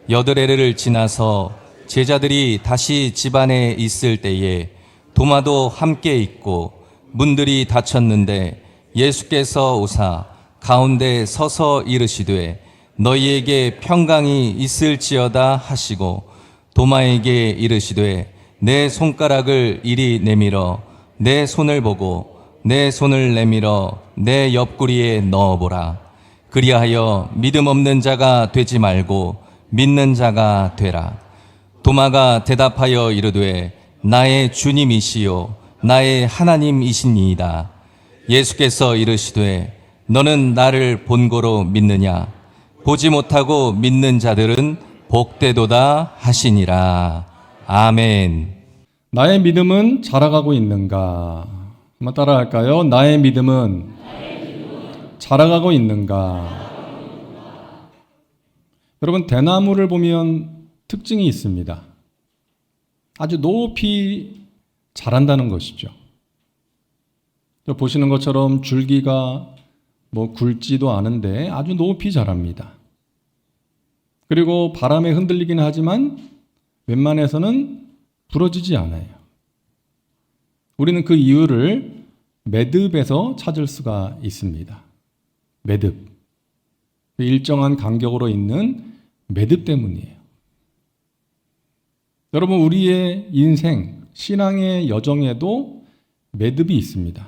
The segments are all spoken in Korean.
여드레를 지나서 제자들이 다시 집안에 있을 때에 도마도 함께 있고 문들이 닫혔는데 예수께서 오사 가운데 서서 이르시되 너희에게 평강이 있을지어다 하시고 도마에게 이르시되 내 손가락을 이리 내밀어 내 손을 보고 내 손을 내밀어 내 옆구리에 넣어보라. 그리하여 믿음 없는 자가 되지 말고 믿는 자가 되라. 도마가 대답하여 이르되 나의 주님이시요 나의 하나님이시니이다. 예수께서 이르시되 너는 나를 본고로 믿느냐? 보지 못하고 믿는 자들은 복되도다 하시니라. 아멘. 나의 믿음은 자라가고 있는가? 한번 따라할까요? 나의 믿음은 자라가고 있는가? 여러분, 대나무를 보면 특징이 있습니다. 아주 높이 자란다는 것이죠. 보시는 것처럼 줄기가 굵지도 않은데 아주 높이 자랍니다. 그리고 바람에 흔들리긴 하지만 웬만해서는 부러지지 않아요. 우리는 그 이유를 매듭에서 찾을 수가 있습니다. 매듭. 일정한 간격으로 있는 매듭 때문이에요. 여러분, 우리의 인생, 신앙의 여정에도 매듭이 있습니다.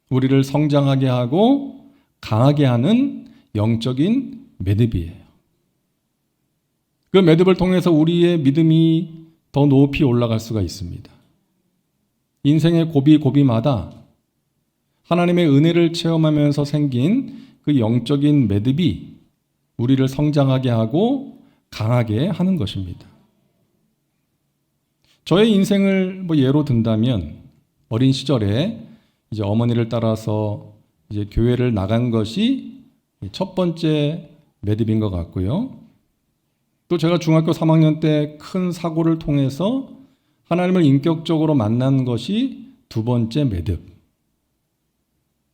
우리를 성장하게 하고 강하게 하는 영적인 매듭이에요. 그 매듭을 통해서 우리의 믿음이 더 높이 올라갈 수가 있습니다. 인생의 고비고비마다 하나님의 은혜를 체험하면서 생긴 그 영적인 매듭이 우리를 성장하게 하고 강하게 하는 것입니다. 저의 인생을 예로 든다면 어린 시절에 이제 어머니를 따라서 이제 교회를 나간 것이 첫 번째 매듭인 것 같고요. 또 제가 중학교 3학년 때 큰 사고를 통해서 하나님을 인격적으로 만난 것이 두 번째 매듭.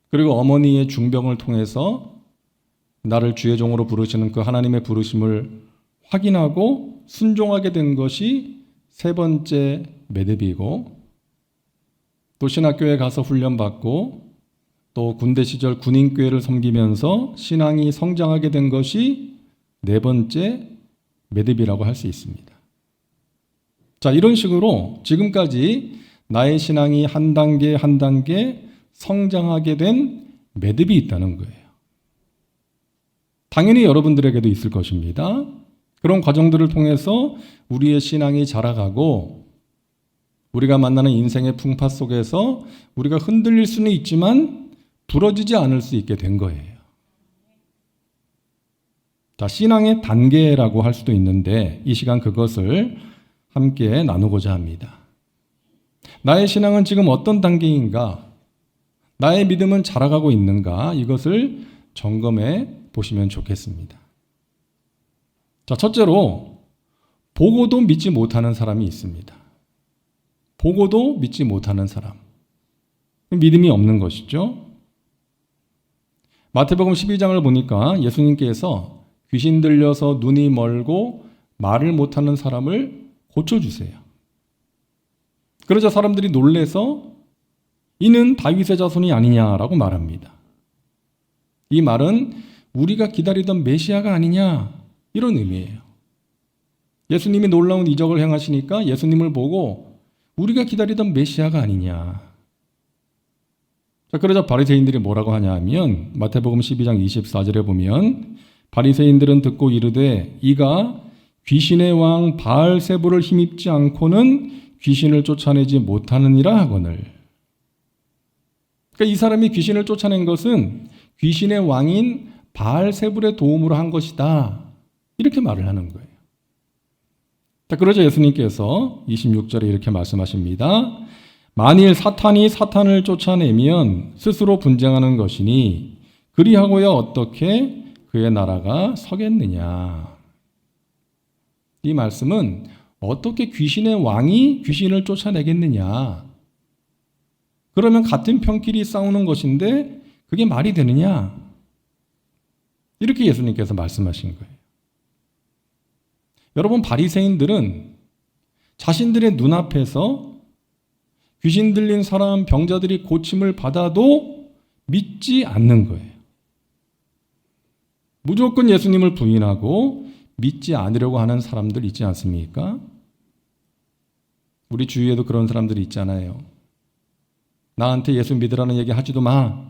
그리고 어머니의 중병을 통해서 나를 주의 종으로 부르시는 그 하나님의 부르심을 확인하고 순종하게 된 것이 세 번째 매듭이고, 또 신학교에 가서 훈련받고 또 군대 시절 군인교회를 섬기면서 신앙이 성장하게 된 것이 네 번째 매듭이라고 할 수 있습니다. 자, 이런 식으로 지금까지 나의 신앙이 한 단계 한 단계 성장하게 된 매듭이 있다는 거예요. 당연히 여러분들에게도 있을 것입니다. 그런 과정들을 통해서 우리의 신앙이 자라가고 우리가 만나는 인생의 풍파 속에서 우리가 흔들릴 수는 있지만 부러지지 않을 수 있게 된 거예요. 자, 신앙의 단계라고 할 수도 있는데 이 시간 그것을 함께 나누고자 합니다. 나의 신앙은 지금 어떤 단계인가? 나의 믿음은 자라가고 있는가? 이것을 점검해 보시면 좋겠습니다. 자, 첫째로 보고도 믿지 못하는 사람이 있습니다. 보고도 믿지 못하는 사람. 믿음이 없는 것이죠. 마태복음 12장을 보니까 예수님께서 귀신 들려서 눈이 멀고 말을 못하는 사람을 고쳐주세요. 그러자 사람들이 놀래서 이는 다윗의 자손이 아니냐라고 말합니다. 이 말은 우리가 기다리던 메시아가 아니냐 이런 의미예요. 예수님이 놀라운 이적을 행하시니까 예수님을 보고 우리가 기다리던 메시아가 아니냐. 자, 그러자 바리새인들이 뭐라고 하냐 하면 마태복음 12장 24절에 보면 바리새인들은 듣고 이르되 이가 귀신의 왕 바알세불을 힘입지 않고는 귀신을 쫓아내지 못하느니라 하거늘. 그러니까 이 사람이 귀신을 쫓아낸 것은 귀신의 왕인 바알세불의 도움으로 한 것이다. 이렇게 말을 하는 거예요. 자, 그러자 예수님께서 26절에 이렇게 말씀하십니다. 만일 사탄이 사탄을 쫓아내면 스스로 분쟁하는 것이니 그리하고야 어떻게 그의 나라가 서겠느냐. 이 말씀은 어떻게 귀신의 왕이 귀신을 쫓아내겠느냐. 그러면 같은 편끼리 싸우는 것인데 그게 말이 되느냐. 이렇게 예수님께서 말씀하신 거예요. 여러분, 바리새인들은 자신들의 눈앞에서 귀신 들린 사람, 병자들이 고침을 받아도 믿지 않는 거예요. 무조건 예수님을 부인하고 믿지 않으려고 하는 사람들 있지 않습니까? 우리 주위에도 그런 사람들이 있잖아요. 나한테 예수 믿으라는 얘기 하지도 마.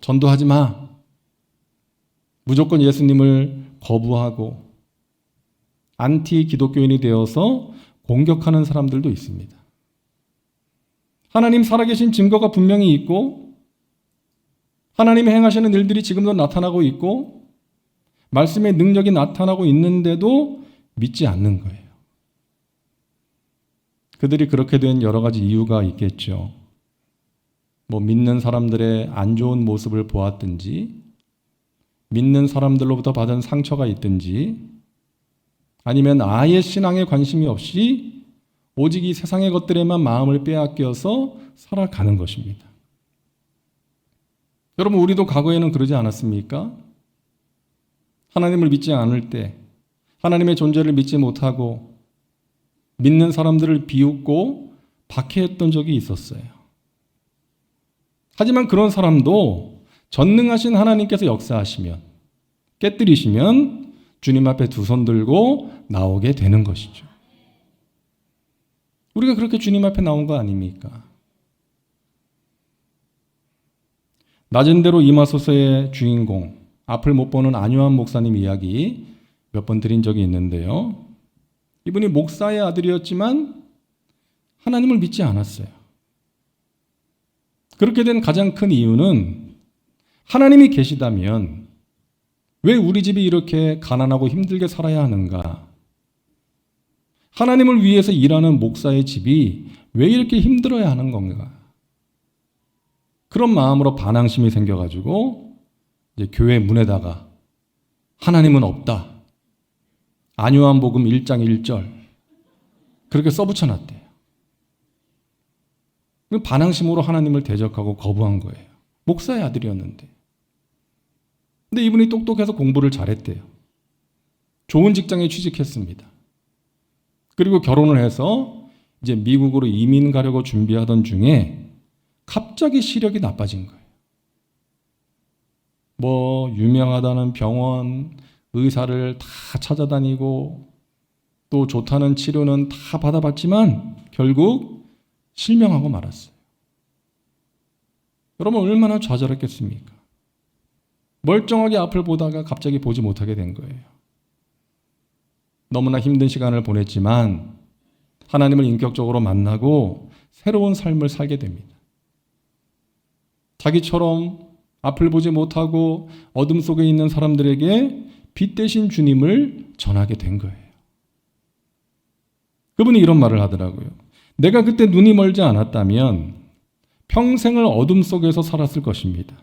전도하지 마. 무조건 예수님을 거부하고 안티 기독교인이 되어서 공격하는 사람들도 있습니다. 하나님 살아계신 증거가 분명히 있고 하나님이 행하시는 일들이 지금도 나타나고 있고 말씀의 능력이 나타나고 있는데도 믿지 않는 거예요. 그들이 그렇게 된 여러 가지 이유가 있겠죠. 믿는 사람들의 안 좋은 모습을 보았든지, 믿는 사람들로부터 받은 상처가 있든지, 아니면 아예 신앙에 관심이 없이 오직 이 세상의 것들에만 마음을 빼앗겨서 살아가는 것입니다. 여러분, 우리도 과거에는 그러지 않았습니까? 하나님을 믿지 않을 때, 하나님의 존재를 믿지 못하고 믿는 사람들을 비웃고 박해했던 적이 있었어요. 하지만 그런 사람도 전능하신 하나님께서 역사하시면, 깨뜨리시면 주님 앞에 두 손 들고 나오게 되는 것이죠. 우리가 그렇게 주님 앞에 나온 거 아닙니까? 낮은 대로 임하소서의 주인공, 앞을 못 보는 안요한 목사님 이야기 몇 번 드린 적이 있는데요. 이분이 목사의 아들이었지만 하나님을 믿지 않았어요. 그렇게 된 가장 큰 이유는 하나님이 계시다면 왜 우리 집이 이렇게 가난하고 힘들게 살아야 하는가? 하나님을 위해서 일하는 목사의 집이 왜 이렇게 힘들어야 하는 건가? 그런 마음으로 반항심이 생겨가지고 이제 교회 문에다가 하나님은 없다. 안요한 복음 1장 1절 그렇게 써붙여놨대요. 반항심으로 하나님을 대적하고 거부한 거예요. 목사의 아들이었는데. 근데 이분이 똑똑해서 공부를 잘했대요. 좋은 직장에 취직했습니다. 그리고 결혼을 해서 이제 미국으로 이민 가려고 준비하던 중에 갑자기 시력이 나빠진 거예요. 유명하다는 병원, 의사를 다 찾아다니고 또 좋다는 치료는 다 받아봤지만 결국 실명하고 말았어요. 여러분, 얼마나 좌절했겠습니까? 멀쩡하게 앞을 보다가 갑자기 보지 못하게 된 거예요. 너무나 힘든 시간을 보냈지만 하나님을 인격적으로 만나고 새로운 삶을 살게 됩니다. 자기처럼 앞을 보지 못하고 어둠 속에 있는 사람들에게 빛 대신 주님을 전하게 된 거예요. 그분이 이런 말을 하더라고요. 내가 그때 눈이 멀지 않았다면 평생을 어둠 속에서 살았을 것입니다.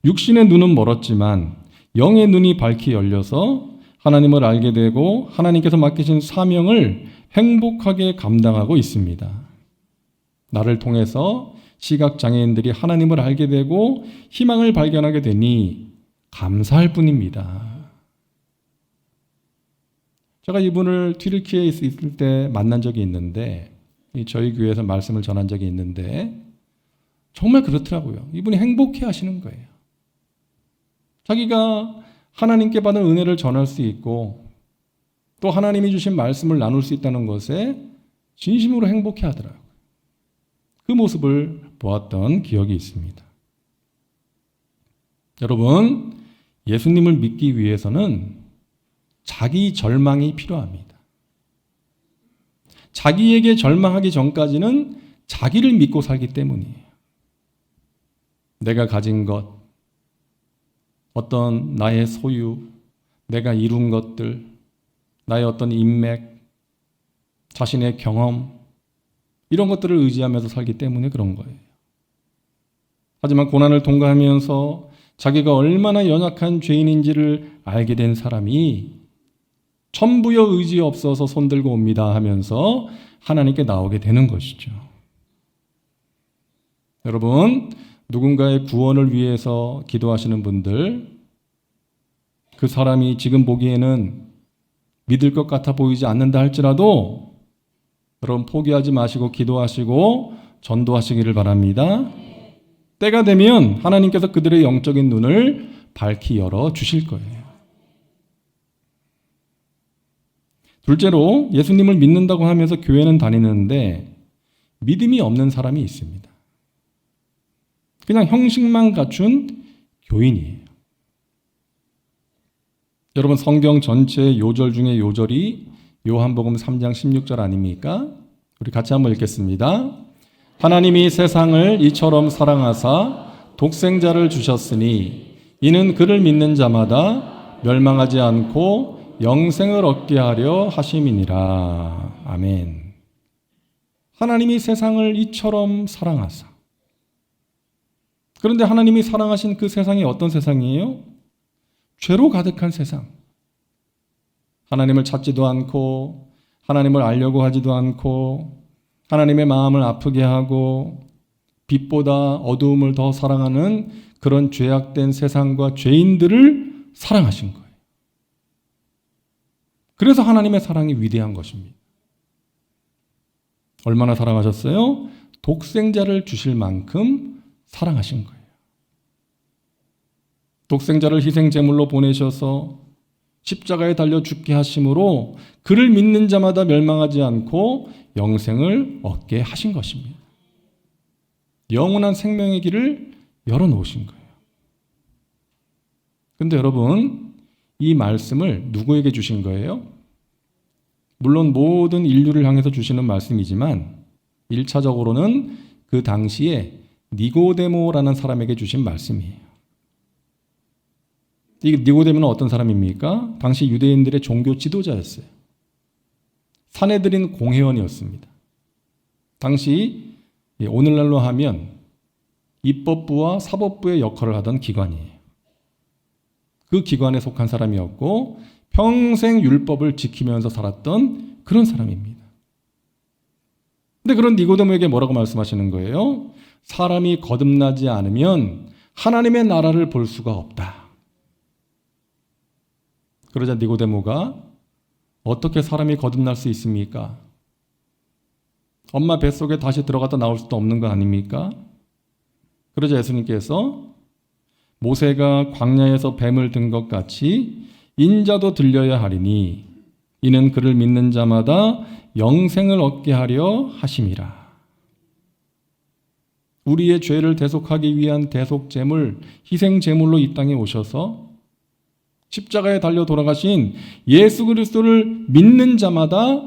육신의 눈은 멀었지만 영의 눈이 밝히 열려서 하나님을 알게 되고 하나님께서 맡기신 사명을 행복하게 감당하고 있습니다. 나를 통해서 시각장애인들이 하나님을 알게 되고 희망을 발견하게 되니 감사할 뿐입니다. 제가 이분을 튀르키예에 있을 때 만난 적이 있는데 저희 교회에서 말씀을 전한 적이 있는데 정말 그렇더라고요. 이분이 행복해 하시는 거예요. 자기가 하나님께 받은 은혜를 전할 수 있고 또 하나님이 주신 말씀을 나눌 수 있다는 것에 진심으로 행복해 하더라고요. 그 모습을 보았던 기억이 있습니다. 여러분, 예수님을 믿기 위해서는 자기 절망이 필요합니다. 자기에게 절망하기 전까지는 자기를 믿고 살기 때문이에요. 내가 가진 것, 어떤 나의 소유, 내가 이룬 것들, 나의 어떤 인맥, 자신의 경험, 이런 것들을 의지하면서 살기 때문에 그런 거예요. 하지만 고난을 통과하면서 자기가 얼마나 연약한 죄인인지를 알게 된 사람이 천부여 의지 없어서 손들고 옵니다 하면서 하나님께 나오게 되는 것이죠. 여러분, 누군가의 구원을 위해서 기도하시는 분들, 그 사람이 지금 보기에는 믿을 것 같아 보이지 않는다 할지라도 여러분 포기하지 마시고 기도하시고 전도하시기를 바랍니다. 때가 되면 하나님께서 그들의 영적인 눈을 밝히 열어 주실 거예요. 둘째로 예수님을 믿는다고 하면서 교회는 다니는데 믿음이 없는 사람이 있습니다. 그냥 형식만 갖춘 교인이에요. 여러분 성경 전체 요절 중에 요절이 요한복음 3장 16절 아닙니까? 우리 같이 한번 읽겠습니다. 하나님이 세상을 이처럼 사랑하사 독생자를 주셨으니 이는 그를 믿는 자마다 멸망하지 않고 영생을 얻게 하려 하심이니라. 아멘. 하나님이 세상을 이처럼 사랑하사. 그런데 하나님이 사랑하신 그 세상이 어떤 세상이에요? 죄로 가득한 세상. 하나님을 찾지도 않고 하나님을 알려고 하지도 않고 하나님의 마음을 아프게 하고 빛보다 어두움을 더 사랑하는 그런 죄악된 세상과 죄인들을 사랑하신 거예요. 그래서 하나님의 사랑이 위대한 것입니다. 얼마나 사랑하셨어요? 독생자를 주실 만큼 사랑하신 거예요. 독생자를 희생제물로 보내셔서 십자가에 달려 죽게 하심으로 그를 믿는 자마다 멸망하지 않고 영생을 얻게 하신 것입니다. 영원한 생명의 길을 열어놓으신 거예요. 그런데 여러분, 이 말씀을 누구에게 주신 거예요? 물론 모든 인류를 향해서 주시는 말씀이지만 1차적으로는 그 당시에 니고데모라는 사람에게 주신 말씀이에요. 이 니고데모는 어떤 사람입니까? 당시 유대인들의 종교 지도자였어요. 산헤드린 공회원이었습니다. 당시 오늘날로 하면 입법부와 사법부의 역할을 하던 기관이에요. 그 기관에 속한 사람이었고 평생 율법을 지키면서 살았던 그런 사람입니다. 근데 그런 니고데모에게 뭐라고 말씀하시는 거예요? 사람이 거듭나지 않으면 하나님의 나라를 볼 수가 없다. 그러자 니고데모가 어떻게 사람이 거듭날 수 있습니까? 엄마 뱃속에 다시 들어갔다 나올 수도 없는 거 아닙니까? 그러자 예수님께서 모세가 광야에서 뱀을 든 것 같이 인자도 들려야 하리니 이는 그를 믿는 자마다 영생을 얻게 하려 하심이라. 우리의 죄를 대속하기 위한 대속제물, 희생제물로 이 땅에 오셔서 십자가에 달려 돌아가신 예수 그리스도를 믿는 자마다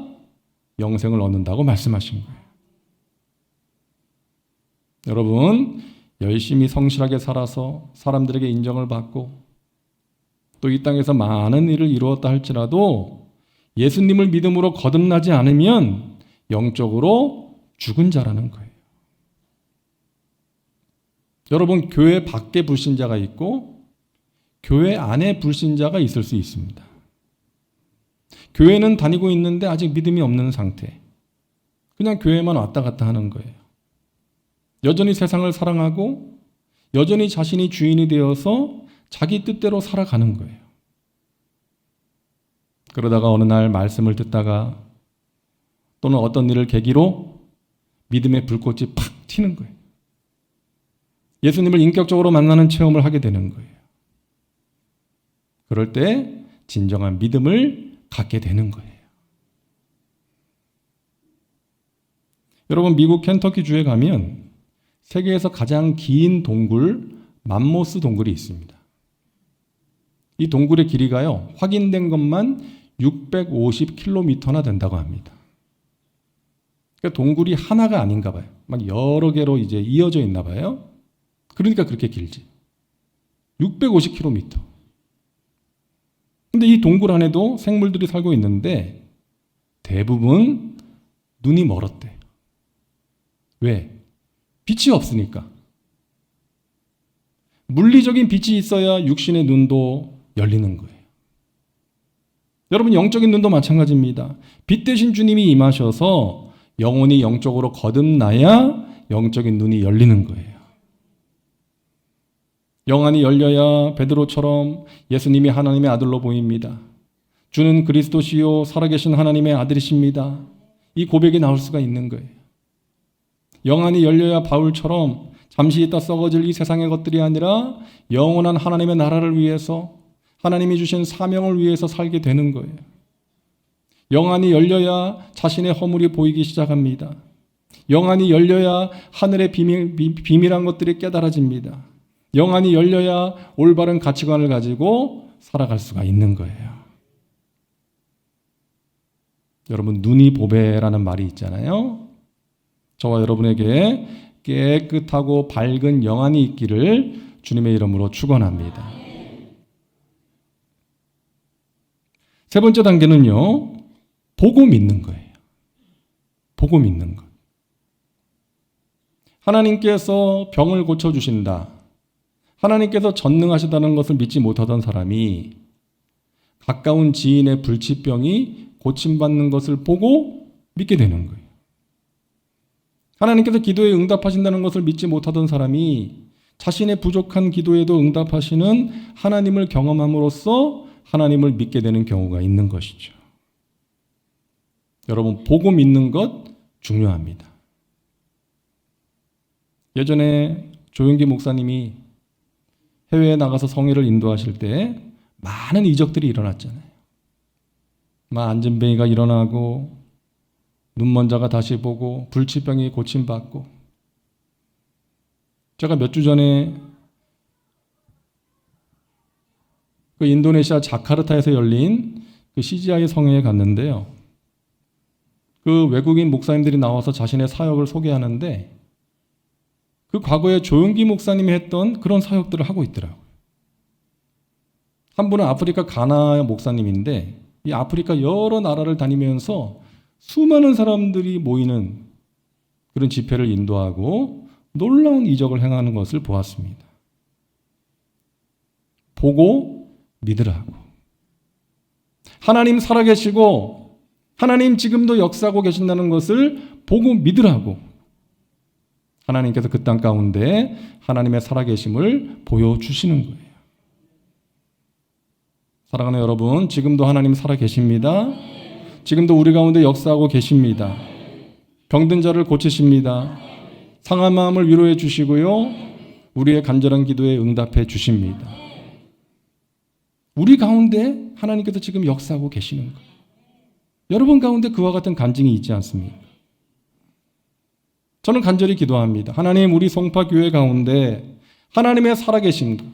영생을 얻는다고 말씀하신 거예요. 여러분, 열심히 성실하게 살아서 사람들에게 인정을 받고 또 이 땅에서 많은 일을 이루었다 할지라도 예수님을 믿음으로 거듭나지 않으면 영적으로 죽은 자라는 거예요. 여러분, 교회 밖에 불신자가 있고 교회 안에 불신자가 있을 수 있습니다. 교회는 다니고 있는데 아직 믿음이 없는 상태. 그냥 교회만 왔다 갔다 하는 거예요. 여전히 세상을 사랑하고 여전히 자신이 주인이 되어서 자기 뜻대로 살아가는 거예요. 그러다가 어느 날 말씀을 듣다가 또는 어떤 일을 계기로 믿음의 불꽃이 팍 튀는 거예요. 예수님을 인격적으로 만나는 체험을 하게 되는 거예요. 그럴 때 진정한 믿음을 갖게 되는 거예요. 여러분, 미국 켄터키 주에 가면 세계에서 가장 긴 동굴 맘모스 동굴이 있습니다. 이 동굴의 길이가요, 확인된 것만 650km나 된다고 합니다. 그러니까 동굴이 하나가 아닌가 봐요. 막 여러 개로 이제 이어져 있나 봐요. 그러니까 그렇게 길지. 650km. 근데 이 동굴 안에도 생물들이 살고 있는데 대부분 눈이 멀었대. 왜? 빛이 없으니까. 물리적인 빛이 있어야 육신의 눈도 열리는 거예요. 여러분, 영적인 눈도 마찬가지입니다. 빛 대신 주님이 임하셔서 영혼이 영적으로 거듭나야 영적인 눈이 열리는 거예요. 영안이 열려야 베드로처럼 예수님이 하나님의 아들로 보입니다. 주는 그리스도시요 살아계신 하나님의 아들이십니다. 이 고백이 나올 수가 있는 거예요. 영안이 열려야 바울처럼 잠시 있다 썩어질 이 세상의 것들이 아니라 영원한 하나님의 나라를 위해서 하나님이 주신 사명을 위해서 살게 되는 거예요. 영안이 열려야 자신의 허물이 보이기 시작합니다. 영안이 열려야 하늘의 비밀한 것들이 깨달아집니다. 영안이 열려야 올바른 가치관을 가지고 살아갈 수가 있는 거예요. 여러분, 눈이 보배라는 말이 있잖아요. 저와 여러분에게 깨끗하고 밝은 영안이 있기를 주님의 이름으로 축원합니다. 세 번째 단계는요, 보고 믿는 거예요. 보고 믿는 것. 하나님께서 병을 고쳐주신다, 하나님께서 전능하시다는 것을 믿지 못하던 사람이 가까운 지인의 불치병이 고침받는 것을 보고 믿게 되는 거예요. 하나님께서 기도에 응답하신다는 것을 믿지 못하던 사람이 자신의 부족한 기도에도 응답하시는 하나님을 경험함으로써 하나님을 믿게 되는 경우가 있는 것이죠. 여러분, 보고 믿는 것 중요합니다. 예전에 조용기 목사님이 해외에 나가서 성회를 인도하실 때 많은 이적들이 일어났잖아요. 안진뱅이가 일어나고 눈먼 자가 다시 보고 불치병이 고침받고. 제가 몇 주 전에 그 인도네시아 자카르타에서 열린 그 CGI 성회에 갔는데요. 그 외국인 목사님들이 나와서 자신의 사역을 소개하는데 그 과거에 조용기 목사님이 했던 그런 사역들을 하고 있더라고요. 한 분은 아프리카 가나 목사님인데 이 아프리카 여러 나라를 다니면서 수많은 사람들이 모이는 그런 집회를 인도하고 놀라운 이적을 행하는 것을 보았습니다. 보고 믿으라고. 하나님 살아계시고 하나님 지금도 역사하고 계신다는 것을 보고 믿으라고. 하나님께서 그 땅 가운데 하나님의 살아계심을 보여주시는 거예요. 사랑하는 여러분, 지금도 하나님 살아계십니다. 지금도 우리 가운데 역사하고 계십니다. 병든 자를 고치십니다. 상한 마음을 위로해 주시고요, 우리의 간절한 기도에 응답해 주십니다. 우리 가운데 하나님께서 지금 역사하고 계시는 거예요. 여러분 가운데 그와 같은 간증이 있지 않습니까? 저는 간절히 기도합니다. 하나님, 우리 송파교회 가운데 하나님의 살아계심과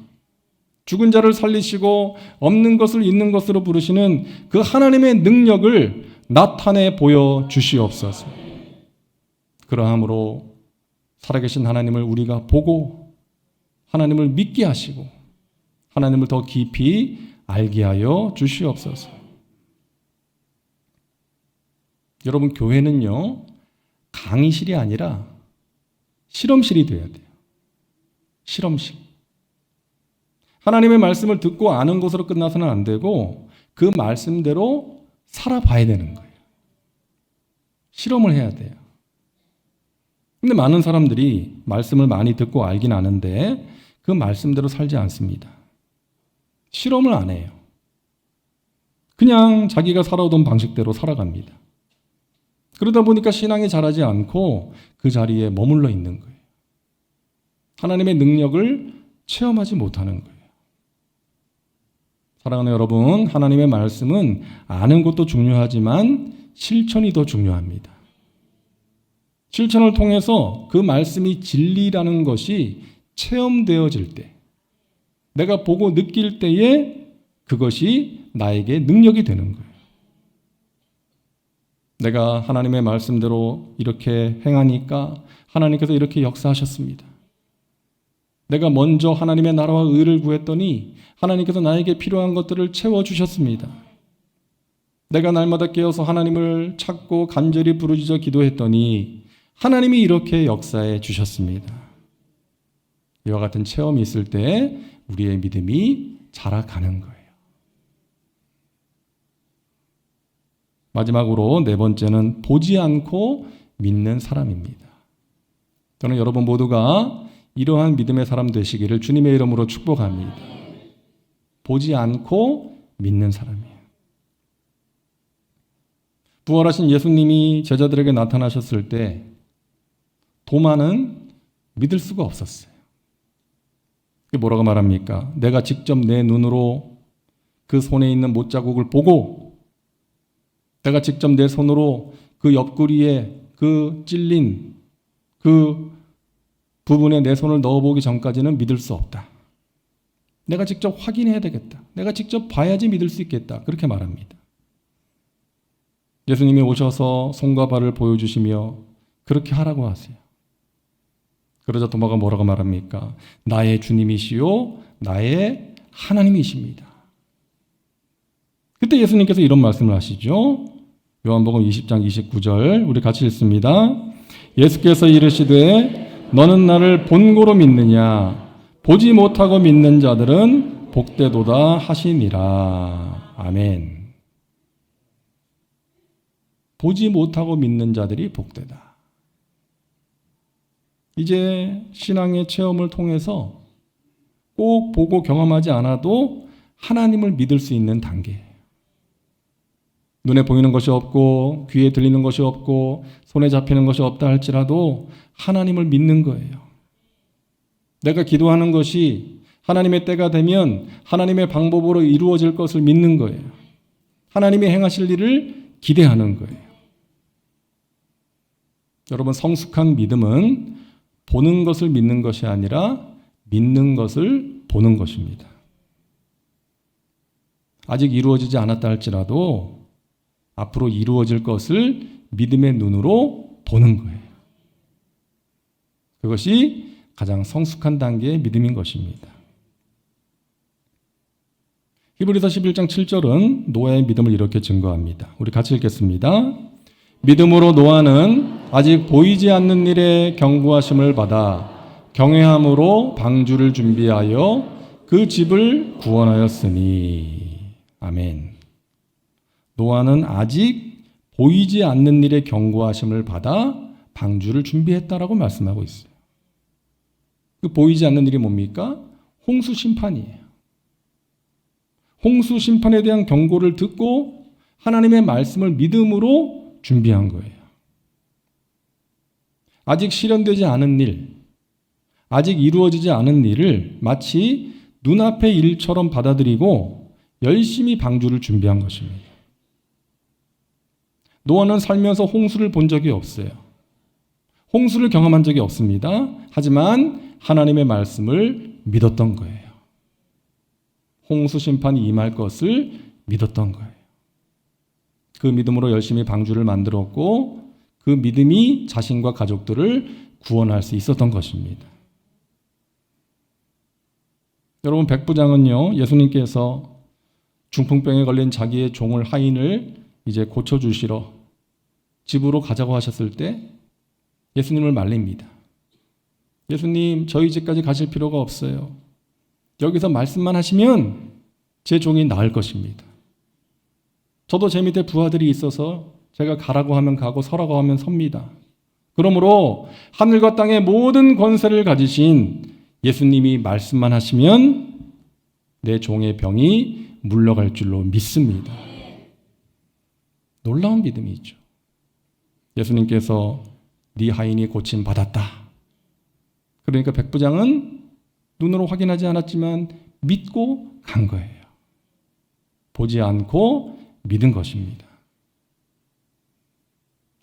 죽은 자를 살리시고 없는 것을 있는 것으로 부르시는 그 하나님의 능력을 나타내 보여주시옵소서. 그러함으로 살아계신 하나님을 우리가 보고 하나님을 믿게 하시고 하나님을 더 깊이 알게 하여 주시옵소서. 여러분, 교회는요, 강의실이 아니라 실험실이 되어야 돼요. 실험실. 하나님의 말씀을 듣고 아는 것으로 끝나서는 안 되고 그 말씀대로 살아봐야 되는 거예요. 실험을 해야 돼요. 근데 많은 사람들이 말씀을 많이 듣고 알긴 아는데 그 말씀대로 살지 않습니다. 실험을 안 해요. 그냥 자기가 살아오던 방식대로 살아갑니다. 그러다 보니까 신앙이 자라지 않고 그 자리에 머물러 있는 거예요. 하나님의 능력을 체험하지 못하는 거예요. 사랑하는 여러분, 하나님의 말씀은 아는 것도 중요하지만 실천이 더 중요합니다. 실천을 통해서 그 말씀이 진리라는 것이 체험되어질 때, 내가 보고 느낄 때에 그것이 나에게 능력이 되는 거예요. 내가 하나님의 말씀대로 이렇게 행하니까 하나님께서 이렇게 역사하셨습니다. 내가 먼저 하나님의 나라와 의를 구했더니 하나님께서 나에게 필요한 것들을 채워주셨습니다. 내가 날마다 깨어서 하나님을 찾고 간절히 부르짖어 기도했더니 하나님이 이렇게 역사해 주셨습니다. 이와 같은 체험이 있을 때 우리의 믿음이 자라가는 거예요. 마지막으로 네 번째는 보지 않고 믿는 사람입니다. 저는 여러분 모두가 이러한 믿음의 사람 되시기를 주님의 이름으로 축복합니다. 보지 않고 믿는 사람이에요. 부활하신 예수님이 제자들에게 나타나셨을 때 도마는 믿을 수가 없었어요. 그게 뭐라고 말합니까? 내가 직접 내 눈으로 그 손에 있는 못자국을 보고, 내가 직접 내 손으로 그 옆구리에 그 찔린 그 부분에 내 손을 넣어보기 전까지는 믿을 수 없다. 내가 직접 확인해야 되겠다. 내가 직접 봐야지 믿을 수 있겠다. 그렇게 말합니다. 예수님이 오셔서 손과 발을 보여주시며 그렇게 하라고 하세요. 그러자 도마가 뭐라고 말합니까? 나의 주님이시요 나의 하나님이십니다. 그때 예수님께서 이런 말씀을 하시죠. 요한복음 20장 29절 우리 같이 읽습니다. 예수께서 이르시되 너는 나를 본고로 믿느냐? 보지 못하고 믿는 자들은 복되도다 하시니라. 아멘. 보지 못하고 믿는 자들이 복되다. 이제 신앙의 체험을 통해서 꼭 보고 경험하지 않아도 하나님을 믿을 수 있는 단계예요. 눈에 보이는 것이 없고 귀에 들리는 것이 없고 손에 잡히는 것이 없다 할지라도 하나님을 믿는 거예요. 내가 기도하는 것이 하나님의 때가 되면 하나님의 방법으로 이루어질 것을 믿는 거예요. 하나님이 행하실 일을 기대하는 거예요. 여러분, 성숙한 믿음은 보는 것을 믿는 것이 아니라 믿는 것을 보는 것입니다. 아직 이루어지지 않았다 할지라도 앞으로 이루어질 것을 믿음의 눈으로 보는 거예요. 그것이 가장 성숙한 단계의 믿음인 것입니다. 히브리서 11장 7절은 노아의 믿음을 이렇게 증거합니다. 우리 같이 읽겠습니다. 믿음으로 노아는 아직 보이지 않는 일에 경고하심을 받아 경외함으로 방주를 준비하여 그 집을 구원하였으니. 아멘. 노아는 아직 보이지 않는 일에 경고하심을 받아 방주를 준비했다라고 말씀하고 있어요. 그 보이지 않는 일이 뭡니까? 홍수 심판이에요. 홍수 심판에 대한 경고를 듣고 하나님의 말씀을 믿음으로 준비한 거예요. 아직 실현되지 않은 일, 아직 이루어지지 않은 일을 마치 눈앞의 일처럼 받아들이고 열심히 방주를 준비한 것입니다. 노아는 살면서 홍수를 본 적이 없어요. 홍수를 경험한 적이 없습니다. 하지만 하나님의 말씀을 믿었던 거예요. 홍수 심판이 임할 것을 믿었던 거예요. 그 믿음으로 열심히 방주를 만들었고 그 믿음이 자신과 가족들을 구원할 수 있었던 것입니다. 여러분, 백부장은요, 예수님께서 중풍병에 걸린 자기의 종을 하인을 이제 고쳐주시러 집으로 가자고 하셨을 때 예수님을 말립니다. 예수님, 저희 집까지 가실 필요가 없어요. 여기서 말씀만 하시면 제 종이 나을 것입니다. 저도 제 밑에 부하들이 있어서 제가 가라고 하면 가고 서라고 하면 섭니다. 그러므로 하늘과 땅의 모든 권세를 가지신 예수님이 말씀만 하시면 내 종의 병이 물러갈 줄로 믿습니다. 놀라운 믿음이죠. 예수님께서 네 하인이 고침 받았다. 그러니까 백부장은 눈으로 확인하지 않았지만 믿고 간 거예요. 보지 않고 믿은 것입니다.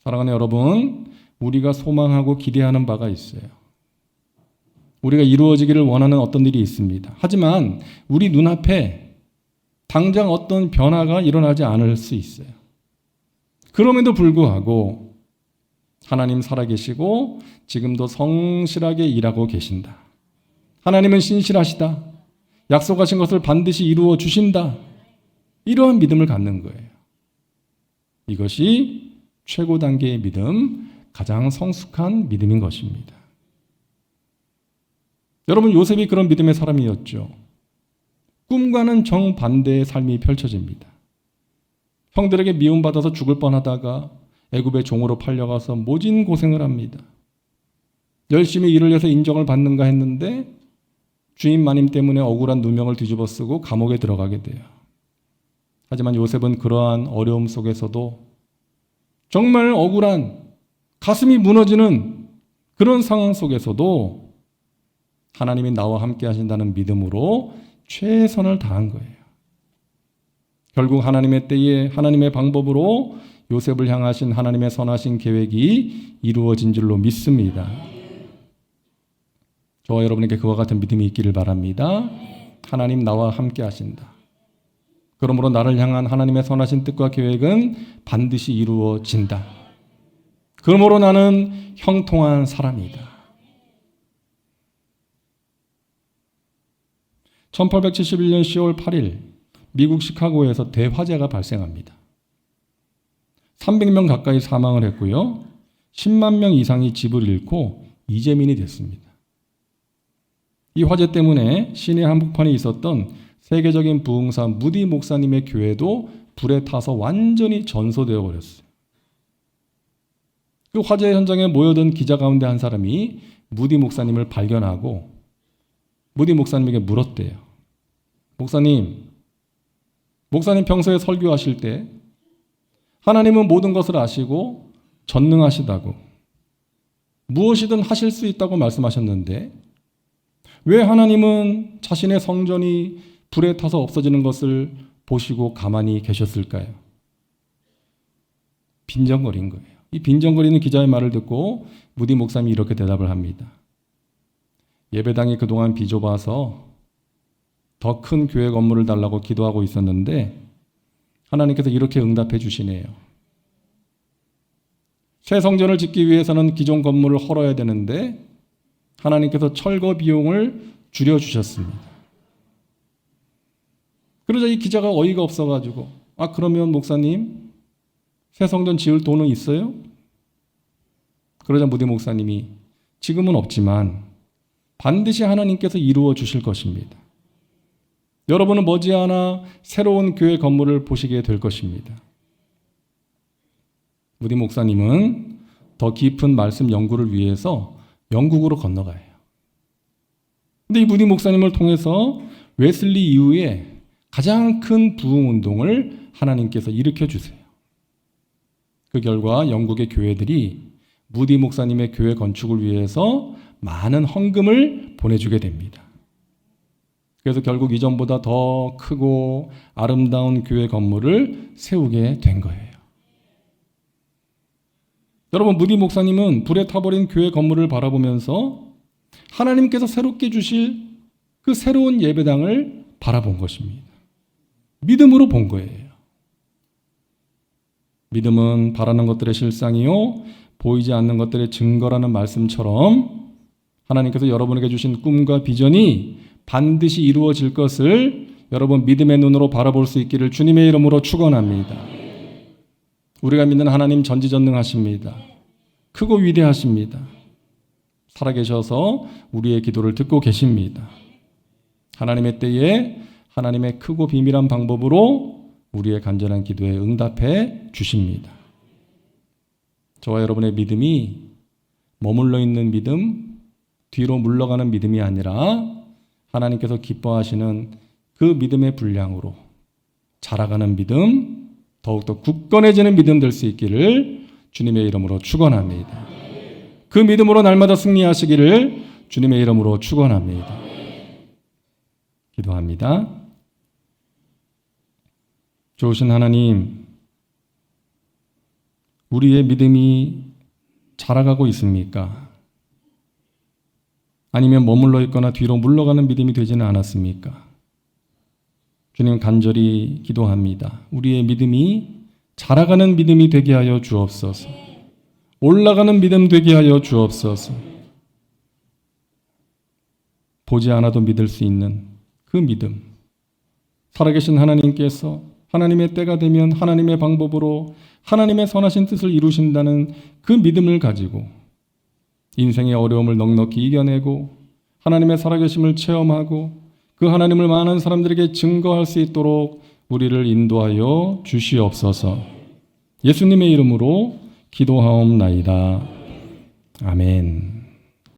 사랑하는 여러분, 우리가 소망하고 기대하는 바가 있어요. 우리가 이루어지기를 원하는 어떤 일이 있습니다. 하지만 우리 눈앞에 당장 어떤 변화가 일어나지 않을 수 있어요. 그럼에도 불구하고 하나님 살아계시고 지금도 성실하게 일하고 계신다. 하나님은 신실하시다. 약속하신 것을 반드시 이루어 주신다. 이러한 믿음을 갖는 거예요. 이것이 최고 단계의 믿음, 가장 성숙한 믿음인 것입니다. 여러분, 요셉이 그런 믿음의 사람이었죠. 꿈과는 정반대의 삶이 펼쳐집니다. 형들에게 미움받아서 죽을 뻔하다가 애굽의 종으로 팔려가서 모진 고생을 합니다. 열심히 일을 해서 인정을 받는가 했는데 주인 마님 때문에 억울한 누명을 뒤집어 쓰고 감옥에 들어가게 돼요. 하지만 요셉은 그러한 어려움 속에서도 정말 억울한, 가슴이 무너지는 그런 상황 속에서도 하나님이 나와 함께 하신다는 믿음으로 최선을 다한 거예요. 결국 하나님의 때에 하나님의 방법으로 요셉을 향하신 하나님의 선하신 계획이 이루어진 줄로 믿습니다. 저와 여러분에게 그와 같은 믿음이 있기를 바랍니다. 하나님 나와 함께 하신다. 그러므로 나를 향한 하나님의 선하신 뜻과 계획은 반드시 이루어진다. 그러므로 나는 형통한 사람이다. 1871년 10월 8일 미국 시카고에서 대화재가 발생합니다. 300명 가까이 사망을 했고요. 10만 명 이상이 집을 잃고 이재민이 됐습니다. 이 화재 때문에 시내 한복판에 있었던 세계적인 부흥사 무디 목사님의 교회도 불에 타서 완전히 전소되어 버렸어요. 그 화재 현장에 모여든 기자 가운데 한 사람이 무디 목사님을 발견하고 무디 목사님에게 물었대요. 목사님 평소에 설교하실 때 하나님은 모든 것을 아시고 전능하시다고 무엇이든 하실 수 있다고 말씀하셨는데 왜 하나님은 자신의 성전이 불에 타서 없어지는 것을 보시고 가만히 계셨을까요? 빈정거린 거예요. 이 빈정거리는 기자의 말을 듣고 무디 목사님이 이렇게 대답을 합니다. 예배당이 그동안 비좁아서 더 큰 교회 건물을 달라고 기도하고 있었는데 하나님께서 이렇게 응답해 주시네요. 새 성전을 짓기 위해서는 기존 건물을 헐어야 되는데 하나님께서 철거 비용을 줄여주셨습니다. 그러자 이 기자가 어이가 없어가지고 그러면 목사님 새 성전 지을 돈은 있어요? 그러자 무디 목사님이 지금은 없지만 반드시 하나님께서 이루어 주실 것입니다. 여러분은 머지않아 새로운 교회 건물을 보시게 될 것입니다. 무디 목사님은 더 깊은 말씀 연구를 위해서 영국으로 건너가요. 근데 이 무디 목사님을 통해서 웨슬리 이후에 가장 큰 부흥 운동을 하나님께서 일으켜 주세요. 그 결과 영국의 교회들이 무디 목사님의 교회 건축을 위해서 많은 헌금을 보내주게 됩니다. 그래서 결국 이전보다 더 크고 아름다운 교회 건물을 세우게 된 거예요. 여러분, 무디 목사님은 불에 타버린 교회 건물을 바라보면서 하나님께서 새롭게 주실 그 새로운 예배당을 바라본 것입니다. 믿음으로 본 거예요. 믿음은 바라는 것들의 실상이요 보이지 않는 것들의 증거라는 말씀처럼 하나님께서 여러분에게 주신 꿈과 비전이 반드시 이루어질 것을 여러분 믿음의 눈으로 바라볼 수 있기를 주님의 이름으로 축원합니다. 우리가 믿는 하나님 전지전능하십니다. 크고 위대하십니다. 살아계셔서 우리의 기도를 듣고 계십니다. 하나님의 때에 하나님의 크고 비밀한 방법으로 우리의 간절한 기도에 응답해 주십니다. 저와 여러분의 믿음이 머물러 있는 믿음, 뒤로 물러가는 믿음이 아니라 하나님께서 기뻐하시는 그 믿음의 분량으로 자라가는 믿음, 더욱더 굳건해지는 믿음 될 수 있기를 주님의 이름으로 축원합니다. 그 믿음으로 날마다 승리하시기를 주님의 이름으로 축원합니다. 기도합니다. 좋으신 하나님, 우리의 믿음이 자라가고 있습니까? 아니면 머물러 있거나 뒤로 물러가는 믿음이 되지는 않았습니까? 주님 간절히 기도합니다. 우리의 믿음이 자라가는 믿음이 되게 하여 주옵소서. 올라가는 믿음 되게 하여 주옵소서. 보지 않아도 믿을 수 있는 그 믿음. 살아계신 하나님께서 하나님의 때가 되면 하나님의 방법으로 하나님의 선하신 뜻을 이루신다는 그 믿음을 가지고 인생의 어려움을 넉넉히 이겨내고 하나님의 살아계심을 체험하고 그 하나님을 많은 사람들에게 증거할 수 있도록 우리를 인도하여 주시옵소서. 예수님의 이름으로 기도하옵나이다. 아멘.